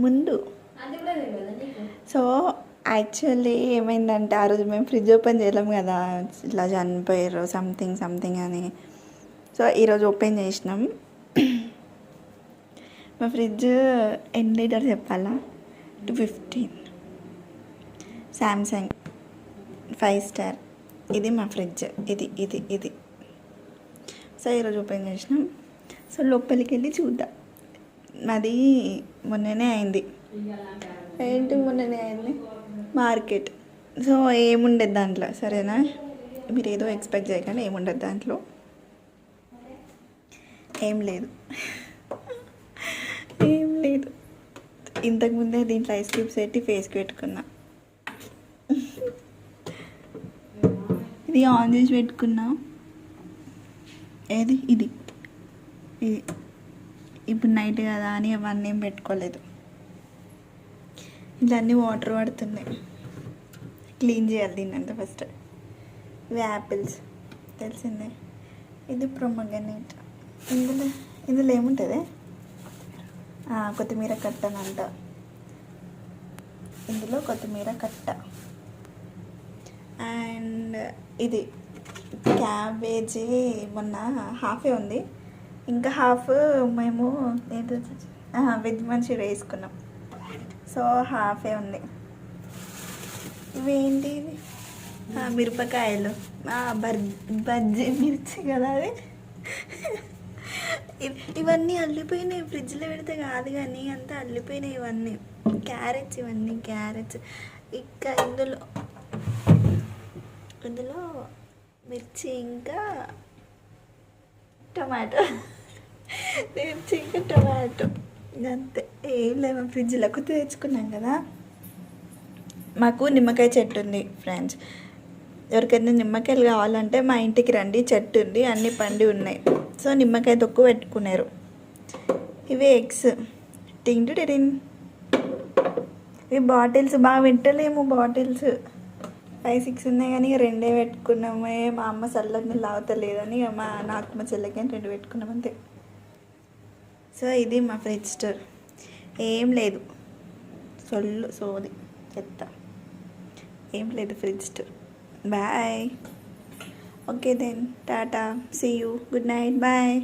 ముందు. So actually ఏమైందంటే ఆ రోజు మేము ఫ్రిడ్జ్ ఓపెన్ చేయలేము కదా, ఇట్లా చనిపోయారు సంథింగ్ అని. సో ఈరోజు ఓపెన్ చేసినాం. మా ఫ్రిడ్జ్ ఎన్ని లీటర్ చెప్పాలా, 250, శాంసంగ్ 5 స్టార్. ఇది మా ఫ్రిడ్జ్, ఇది. సో ఈరోజు ఓపెన్ చేసినాం. సో లోపలికి వెళ్ళి చూద్దాం. మాది మొన్ననే అయింది. మొన్ననే అయింది మార్కెట్. సో ఏముండదు దాంట్లో, సరేనా? మీరు ఏదో ఎక్స్పెక్ట్ చేయకండి, ఏముండదు దాంట్లో, ఏం లేదు. ఇంతకుముందే దీంట్లో ఐస్ క్యూబ్స్ పెట్టి ఫేస్కి పెట్టుకున్నా. ఇది ఆన్ చేసి పెట్టుకున్నా. ఇది ఇప్పుడు నైట్ కదా అని అవన్నీ ఏం పెట్టుకోలేదు. ఇట్లా అన్నీ వాటర్ పడుతున్నాయి. క్లీన్ చేయాలి దీన్నంతా ఫస్ట్. ఇవి యాపిల్స్ తెలిసిందే. ఇది ప్రొమోగ్రనేట్. ఇందులో ఏముంటుంది? కొత్తిమీర కట్టనంట. ఇందులో కొత్తిమీర కట్ట. అండ్ ఇది క్యాబేజీ మొన్న హాఫే ఉంది, ఇంకా హాఫ్ మేము వెజ్ మంచూరియా వేసుకున్నాం. సో హాఫే ఉంది. ఇవేంటి? మిరపకాయలు, బజ్జీ మిర్చి కదా అది. ఇవన్నీ అల్లిపోయినాయి, ఫ్రిడ్జ్లో పెడితే కాదు కానీ అంతా అల్లిపోయినాయి ఇవన్నీ. ఇవన్నీ క్యారెట్స్. ఇంకా ఇందులో మిర్చి ఇంకా టొమాటో. అంతే, ఏం లేవు ఫ్రిడ్జ్లో. కొత్త తెచ్చుకున్నాం కదా. మాకు నిమ్మకాయ చెట్టు ఉంది ఫ్రెండ్స్. ఎవరికైనా నిమ్మకాయలు కావాలంటే మా ఇంటికి రండి, చెట్టు ఉంది, అన్నీ పండి ఉన్నాయి. సో నిమ్మకాయ తొక్కు పెట్టుకున్నారు. ఇవి ఎగ్స్. టింగ్. ఇవి బాటిల్స్. బాగా పెట్టలేము బాటిల్స్, 5-6 ఉన్నాయి కానీ 2 పెట్టుకున్నాము. మా అమ్మ చల్లగా లాగుతలేదని నాకు మా చెల్లెకి 2 పెట్టుకున్నాం అంతే. సో ఇది మా ఫ్రిడ్జ్ స్టోర్. ఏం లేదు, సోది చెత్త, ఏం లేదు fridge store. Bye. Okay then, tata, see you, good night, bye.